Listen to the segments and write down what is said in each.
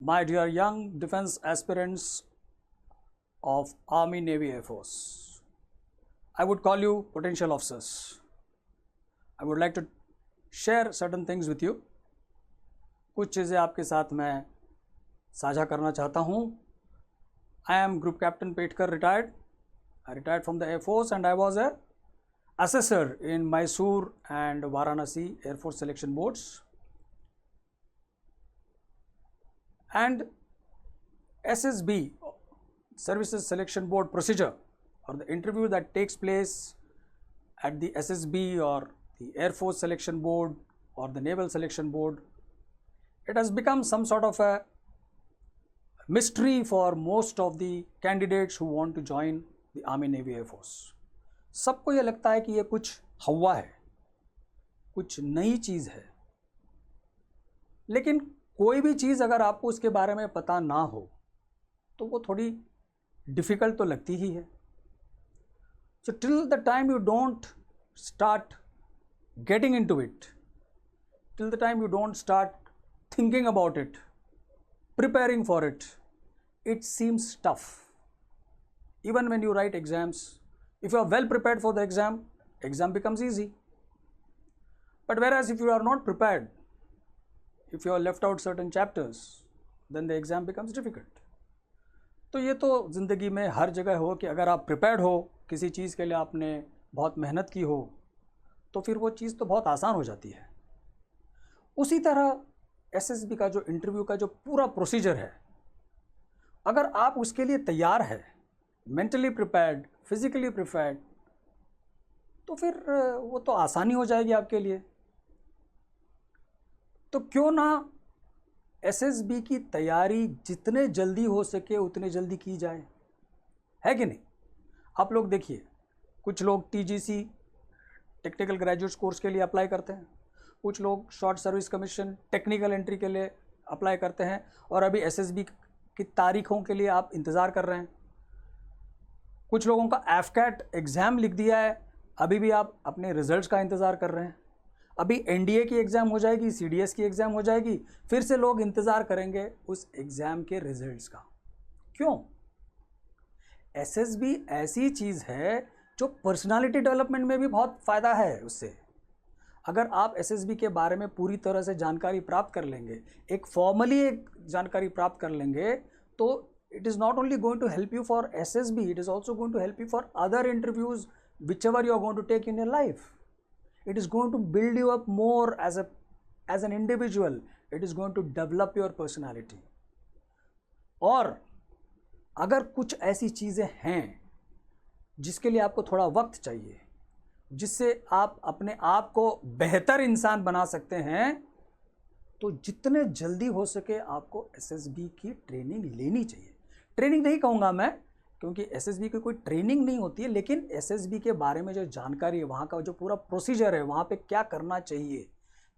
My dear young defense aspirants of Army, Navy, Air Force, I would call you potential officers. I would like to share certain things with you. कुछ चीज़ें आपके साथ मैं साझा करना चाहता हूँ. I am Group Captain Petkar, retired. I retired from the Air Force and I was a assessor in Mysore and Varanasi Air Force Selection Boards. And SSB, Services Selection Board procedure, or the interview that takes place at the SSB or the Air Force Selection Board or the Naval Selection Board, it has become some sort of a mystery for most of the candidates who want to join the Army, Navy, Air Force. सबको ये लगता है कि ये कुछ हवा है, कुछ नई चीज़ है, लेकिन कोई भी चीज़ अगर आपको उसके बारे में पता ना हो तो वो थोड़ी डिफ़िकल्ट तो लगती ही है. So till the time you don't start getting into it, till the time you don't start thinking about it, preparing for it, it seems tough. Even when you write exams, if you are well prepared for the exam becomes easy. But whereas if you are not prepared, if you are left out certain chapters, then the exam becomes difficult. तो ये तो ज़िंदगी में हर जगह हो कि अगर आप प्रिपेयर्ड हो किसी चीज़ के लिए, आपने बहुत मेहनत की हो, तो फिर वो चीज़ तो बहुत आसान हो जाती है. उसी तरह एसएसबी का जो इंटरव्यू का जो पूरा प्रोसीजर है, अगर आप उसके लिए तैयार है, मेंटली प्रिपेयर्ड, फिजिकली प्रिपेयर्ड, तो फिर वो तो आसानी हो जाएगी आपके लिए. तो क्यों ना एसएसबी की तैयारी जितने जल्दी हो सके उतने जल्दी की जाए, है कि नहीं? आप लोग देखिए, कुछ लोग टीजीसी टेक्निकल ग्रेजुएट्स कोर्स के लिए अप्लाई करते हैं, कुछ लोग short service commission technical entry के लिए अप्लाई करते हैं, और अभी एसएसबी की तारीखों के लिए आप इंतज़ार कर रहे हैं. कुछ लोगों का एफकैट एग्ज़ाम लिख दिया है, अभी भी आप अपने रिजल्ट्स का इंतज़ार कर रहे हैं. अभी एनडीए की एग्ज़ाम हो जाएगी, सीडीएस की एग्ज़ाम हो जाएगी, फिर से लोग इंतज़ार करेंगे उस एग्ज़ाम के रिजल्ट्स का. क्यों? एसएसबी ऐसी चीज़ है जो पर्सनालिटी डेवलपमेंट में भी बहुत फ़ायदा है उससे. अगर आप एसएसबी के बारे में पूरी तरह से जानकारी प्राप्त कर लेंगे, एक फॉर्मली एक जानकारी प्राप्त कर लेंगे, तो it is not only going to help you for SSB, it is also going to help you for other interviews whichever you are going to take in your life. It is going to build you up more as an individual. It is going to develop your personality. और अगर कुछ ऐसी चीज़ें हैं जिसके लिए आपको थोड़ा वक्त चाहिए, जिससे आप अपने आप को बेहतर इंसान बना सकते हैं, तो जितने जल्दी हो सके आपको एसएसबी की ट्रेनिंग लेनी चाहिए. ट्रेनिंग नहीं कहूँगा मैं, क्योंकि एसएसबी की कोई ट्रेनिंग नहीं होती है, लेकिन एसएसबी के बारे में जो जानकारी है, वहाँ का जो पूरा प्रोसीजर है, वहाँ पे क्या करना चाहिए,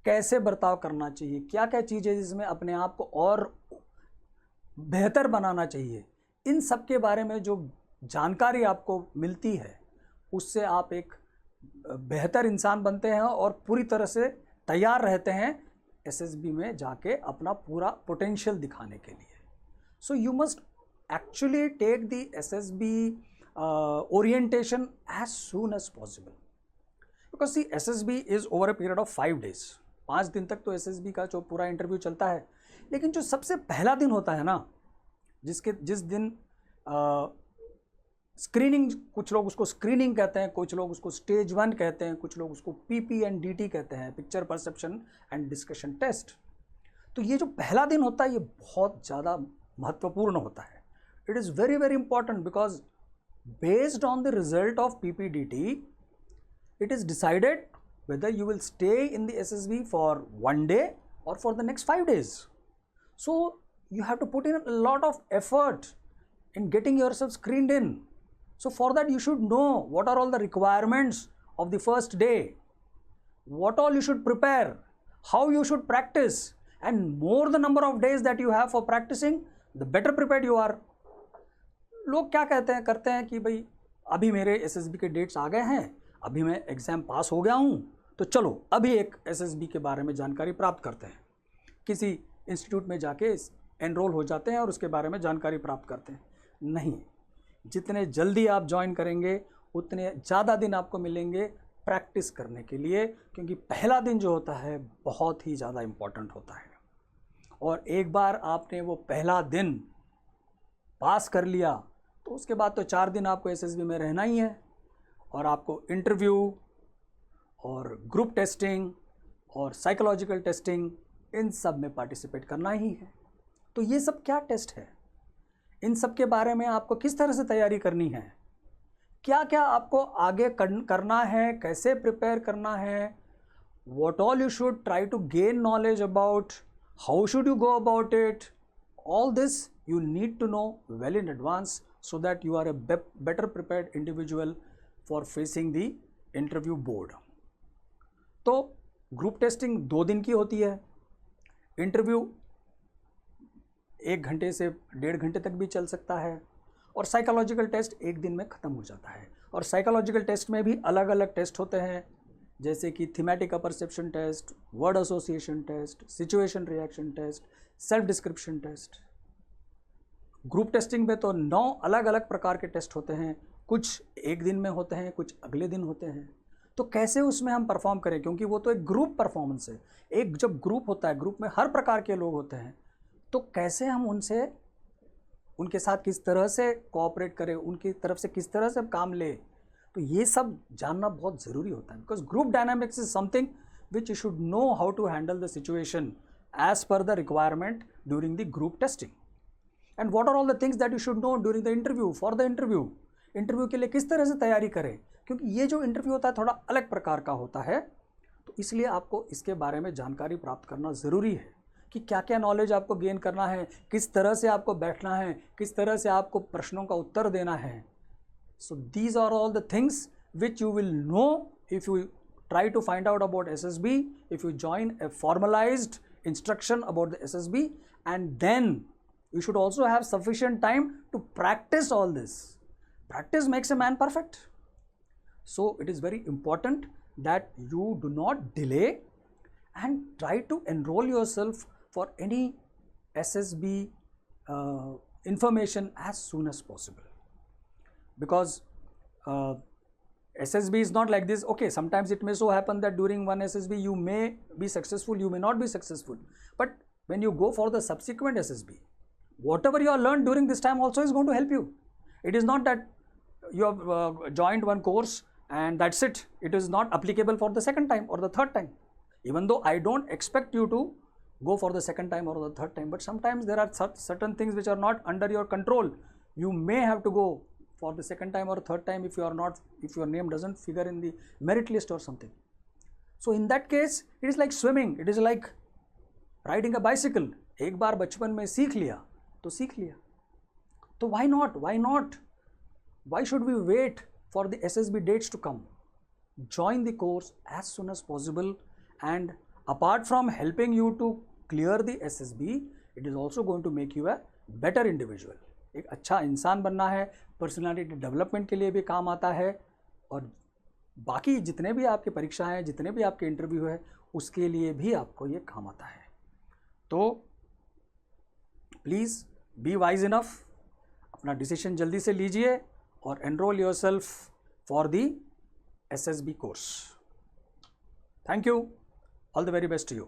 कैसे बर्ताव करना चाहिए, क्या क्या चीज़ें जिसमें अपने आप को और बेहतर बनाना चाहिए, इन सब के बारे में जो जानकारी आपको मिलती है, उससे आप एक बेहतर इंसान बनते हैं और पूरी तरह से तैयार रहते हैं एसएसबी में जाके अपना पूरा पोटेंशियल दिखाने के लिए. So you must actually take the SSB orientation as soon as possible, because see SSB is over a period of 5 days. 5 दिन तक तो SSB का जो पूरा इंटरव्यू चलता है, लेकिन जो सबसे पहला दिन होता है ना, जिस दिन स्क्रीनिंग, कुछ लोग उसको स्क्रीनिंग कहते हैं, कुछ लोग उसको स्टेज 1 कहते हैं, कुछ लोग उसको PP एंड DT कहते हैं, picture perception and discussion test. तो ये जो पहला दिन होता है, ये बहुत ज़्यादा महत्वपूर्ण होता है. It is very very important because based on the result of PPDT, it is decided whether you will stay in the SSB for 1 day or for the next 5 days. So you have to put in a lot of effort in getting yourself screened in. So for that you should know what are all the requirements of the first day, what all you should prepare, how you should practice, and more the number of days that you have for practicing, the better prepared you are. लोग क्या करते हैं कि भाई अभी मेरे SSB के dates आ गए हैं, अभी मैं एग्ज़ाम पास हो गया हूँ, तो चलो अभी एक एसएसबी के बारे में जानकारी प्राप्त करते हैं. किसी इंस्टीट्यूट में जाके एनरोल हो जाते हैं और उसके बारे में जानकारी प्राप्त करते हैं। नहीं, जितने जल्दी आप ज्वाइन करेंगे उतने ज़्यादा दिन आपको मिलेंगे प्रैक्टिस करने के लिए, क्योंकि पहला दिन जो होता है बहुत ही ज़्यादा इम्पॉर्टेंट होता है। और एक बार आपने वो पहला दिन पास कर लिया तो उसके बाद तो 4 दिन आपको एसएसबी में रहना ही है, और आपको इंटरव्यू और ग्रुप टेस्टिंग और साइकोलॉजिकल टेस्टिंग इन सब में पार्टिसिपेट करना ही है। तो ये सब क्या टेस्ट है, इन सब के बारे में आपको किस तरह से तैयारी करनी है, क्या क्या आपको आगे करना है, कैसे प्रिपेयर करना है, what all you should try to gain knowledge about, how should you go about it, all this you need to know well in advance so that you are a better prepared individual for facing the interview board. तो group testing 2 दिन की होती है, interview 1 घंटे से 1.5 घंटे तक भी चल सकता है, और साइकोलॉजिकल टेस्ट 1 दिन में ख़त्म हो जाता है। और साइकोलॉजिकल टेस्ट में भी अलग अलग टेस्ट होते हैं, जैसे कि thematic perception test, word association test, situation reaction test, self description test. Group testing में तो 9 अलग अलग प्रकार के टेस्ट होते हैं, कुछ 1 दिन में होते हैं, कुछ अगले दिन होते हैं। तो कैसे उसमें हम परफॉर्म करें, क्योंकि वो तो एक ग्रुप परफॉर्मेंस है। एक जब ग्रुप होता है, ग्रुप में हर प्रकार के लोग होते हैं, तो कैसे हम उनके साथ किस तरह से कोऑपरेट करें, उनकी तरफ से किस तरह से काम ले, तो ये सब जानना बहुत ज़रूरी होता है। Because group dynamics is something which you should know how to handle the situation as per the requirement during the group testing, and what are all the things that you should know during the interview. For the interview के लिए किस तरह से तैयारी करें, क्योंकि ये जो इंटरव्यू होता है थोड़ा अलग प्रकार का होता है, तो इसलिए आपको इसके बारे में जानकारी प्राप्त करना ज़रूरी है कि क्या क्या नॉलेज आपको गेन करना है, किस तरह से आपको बैठना है, किस तरह से आपको प्रश्नों का उत्तर देना है। So these are all the things which you will know if you try to find out about SSB, if you join a formalized instruction about the SSB, and then you should also have sufficient time to practice all this. Practice makes a man perfect. So it is very important that you do not delay and try to enroll yourself for any SSB information as soon as possible, because SSB is not like this. Okay, sometimes it may so happen that during one SSB you may be successful, you may not be successful, but when you go for the subsequent SSB, whatever you have learned during this time also is going to help you. It is not that you have joined one course and that's it. It is not applicable for the second time or the third time, even though I don't expect you to go for the second time or the third time, but sometimes there are certain things which are not under your control. You may have to go for the second time or third time if your name doesn't figure in the merit list or something. So in that case it is like swimming, it is like riding a bicycle. एक बार बचपन में सीख लिया तो सीख लिया, तो why not, why should we wait for the SSB dates to come? Join the course as soon as possible, and apart from helping you to clear the SSB, it is also going to make you a better individual. एक अच्छा इंसान बनना है, personality development के लिए भी काम आता है, और बाकी जितने भी आपके परीक्षाएं हैं, जितने भी आपके इंटरव्यू है, उसके लिए भी आपको ये काम आता है। तो प्लीज़ बी वाइज इनफ, अपना डिसीजन जल्दी से लीजिए और enrol yourself for the SSB course. Thank you, all the very best to you.